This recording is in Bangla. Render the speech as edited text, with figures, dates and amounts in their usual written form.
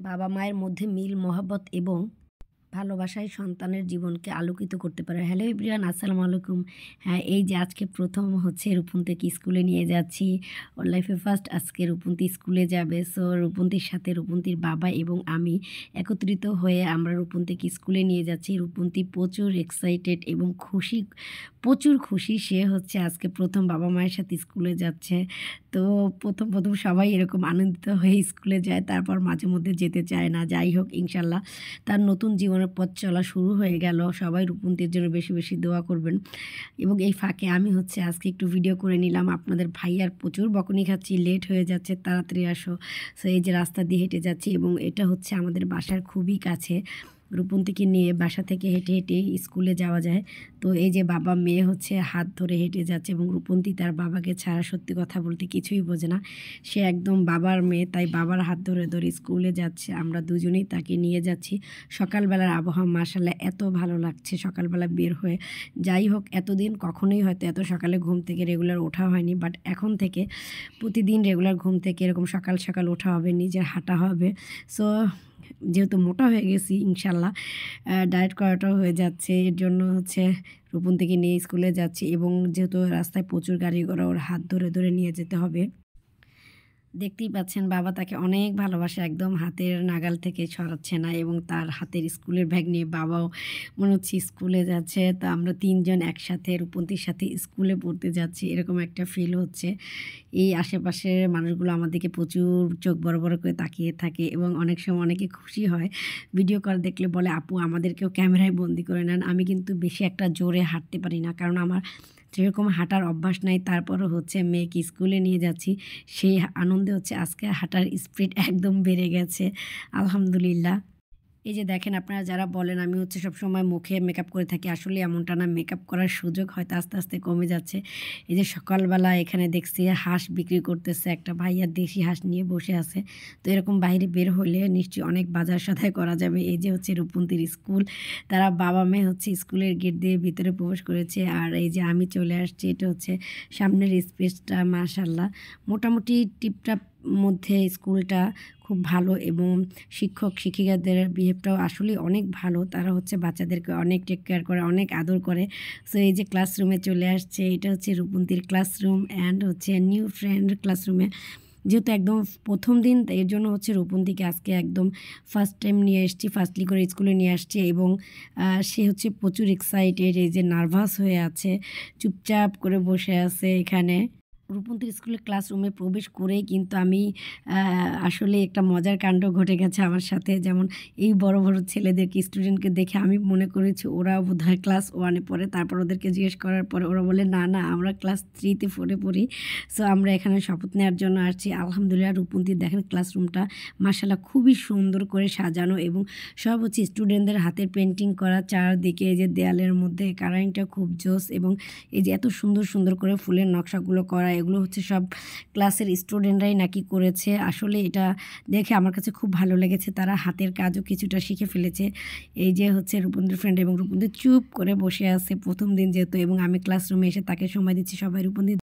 বাবা মায়ের মধ্যে মিল মহব্বত এবং ভালোবাসায় সন্তানের জীবনকে আলোকিত করতে পারে। হ্যালো এভরিওয়ান, আসসালামু আলাইকুম। হ্যাঁ, এই যে আজকে প্রথম রূপন্তীকে স্কুলে নিয়ে যাচ্ছি। ওর লাইফে ফার্স্ট আজকে রূপন্তী স্কুলে যাবে। সো রূপন্তীর সাথে রূপন্তীর বাবা এবং আমি একত্রিত হয়ে আমরা রূপন্তীকে স্কুলে নিয়ে যাচ্ছি। রূপন্তী প্রচুর এক্সাইটেড এবং প্রচুর খুশি। সে আজকে প্রথম বাবা মায়ের সাথে স্কুলে যাচ্ছে। তো প্রথম সবাই এরকম আনন্দিত হয়ে স্কুলে যায়, তারপর মাঝে মধ্যে যেতে চায় না। যাই হোক, ইনশাল্লাহ তার নতুন জীবনের পথ চলা শুরু হয়ে গেল। সবাই রূপন্তীর জন্য বেশি বেশি দোয়া করবেন। এবং এই ফাঁকে আমি আজকে একটু ভিডিও করে নিলাম। আপনাদের ভাইয়ার প্রচুর বকুনি খাচ্ছি, লেট হয়ে যাচ্ছে, তাড়াতাড়ি আসো। সো এই যে রাস্তা দিয়ে হেঁটে যাচ্ছি এবং এটা আমাদের বাসার খুবই কাছে। রূপন্তীকে নিয়ে বাসা থেকে হেঁটে হেঁটে স্কুলে যাওয়া যায়। তো এই যে বাবা মেয়ে হাত ধরে হেঁটে যাচ্ছে এবং রূপন্তী তার বাবাকে ছাড়া সত্যি কথা বলতে কিছুই বোঝে না। সে একদম বাবার মেয়ে, তাই বাবার হাত ধরে ধরে স্কুলে যাচ্ছে। আমরা দুজনেই তাকে নিয়ে যাচ্ছি। সকালবেলার আবহাওয়া মাশাআল্লাহ এত ভালো লাগছে সকালবেলা বের হয়ে। যাই হোক, এতদিন কখনোই হয়তো এত সকালে ঘুম থেকে রেগুলার ওঠা হয়নি, বাট এখন থেকে প্রতিদিন রেগুলার ঘুম থেকে এরকম সকাল সকাল ওঠা হবে, নিজের হাঁটা হবে। সো যেহেতু মোটা হয়ে গেছি, ইনশাল্লাহ ডায়েট করাটাও হয়ে যাচ্ছে। এর জন্য রূপন্তীকে নিয়ে স্কুলে যাচ্ছি এবং যেহেতু রাস্তায় প্রচুর গাড়ি ঘোড়া, ওর হাত ধরে ধরে নিয়ে যেতে হবে। দেখতেই পাচ্ছেন বাবা তাকে অনেক ভালোবাসে, একদম হাতের নাগাল থেকে সরাচ্ছে না। এবং তার হাতের স্কুলের ব্যাগ নিয়ে বাবাও মনে হচ্ছে স্কুলে যাচ্ছে। তো আমরা তিনজন একসাথে রূপন্তীর সাথে স্কুলে পড়তে যাচ্ছি, এরকম একটা ফিল হচ্ছে। এই আশেপাশের মানুষগুলো আমাদেরকে প্রচুর চোখ বড় বড় করে তাকিয়ে থাকে এবং অনেক সময় অনেকে খুশি হয় ভিডিও কল দেখলে, বলে আপু আমাদেরকেও ক্যামেরায় বন্দি করে নেন। আমি কিন্তু বেশি একটা জোরে হাঁটতে পারি না, কারণ আমার সেরকম হাঁটার অভ্যাস নাই। তারপরও মেয়েকে স্কুলে নিয়ে যাচ্ছি, সেই আনন্দে আজকে হাঁটার স্পিড একদম বেড়ে গেছে, আলহামদুলিল্লাহ। এই যে দেখেন, আপনারা যারা বলেন আমি সবসময় মুখে মেকআপ করে থাকি, আসলে এমনটা না। মেকআপ করার সুযোগ হয়তো আস্তে আস্তে কমে যাচ্ছে। এই যে সকালবেলা এখানে দেখছি হাঁস বিক্রি করতেছে, একটা ভাইয়া দেশি হাঁস নিয়ে বসে আছে। তো এরকম বাইরে বের হলে নিশ্চয়ই অনেক বাজার সদাই করা যাবে। এই যে রূপন্তীর স্কুল, তারা বাবা মেয়ে স্কুলের গেট দিয়ে ভিতরে প্রবেশ করেছে। আর এই যে আমি চলে আসছি, এটা সামনের স্পেসটা মাশাআল্লাহ মোটামুটি টিপটাপ মধ্যে। স্কুলটা খুব ভালো এবং শিক্ষক শিক্ষিকাদের বিহেভটাও আসলে অনেক ভালো। তারা বাচ্চাদেরকে অনেক টেক কেয়ার করে, অনেক আদর করে। সো এই যে ক্লাসরুমে চলে আসছে, এটা রূপন্তীর ক্লাসরুম অ্যান্ড নিউ ফ্রেন্ড ক্লাসরুমে। যেহেতু একদম প্রথম দিন, এর জন্য রূপন্তীকে আজকে একদম ফার্স্ট টাইম নিয়ে এসেছি, ফার্স্টলি করে স্কুলে নিয়ে আসছি। এবং সে প্রচুর এক্সাইটেড, এই যে নার্ভাস হয়ে আছে, চুপচাপ করে বসে আছে এখানে। রূপন্তীর স্কুলের ক্লাসরুমে প্রবেশ করেই কিন্তু আমি আসলে একটা মজার কাণ্ড ঘটে গেছে আমার সাথে। যেমন এই বড় বড় ছেলেদেরকে, স্টুডেন্টকে দেখে আমি মনে করেছি ওরা বোধহয় ক্লাস 1-এ পড়ে। তারপর ওদেরকে জিজ্ঞেস করার পরে ওরা বলে না না, আমরা ক্লাস 3-তে 4-এ পড়ি। সো আমরা এখানে শপথ নেওয়ার জন্য আসছি। আলহামদুলিল্লাহ, রূপন্তীর দেখেন ক্লাসরুমটা মাশাআল্লাহ খুবই সুন্দর করে সাজানো এবং সব স্টুডেন্টদের হাতের পেন্টিং করা। চারদিকে এই যে দেয়ালের মধ্যে কালারিংটা খুব জোস এবং এই যে এত সুন্দর সুন্দর করে ফুলের নকশাগুলো করা, এগুলো সব ক্লাসের স্টুডেন্টরাই নাকি করেছে। আসলে এটা দেখে আমার কাছে খুব ভালো লেগেছে, তারা হাতের কাজও কিছুটা শিখে ফেলেছে। এই যে রূপন্তীর ফ্রেন্ড, এবং রূপন্তী চুপ করে বসে আছে প্রথম দিন যেহেতু, এবং আমি ক্লাসরুমে এসে তাকে সময় দিচ্ছি। সবাই রূপন্তী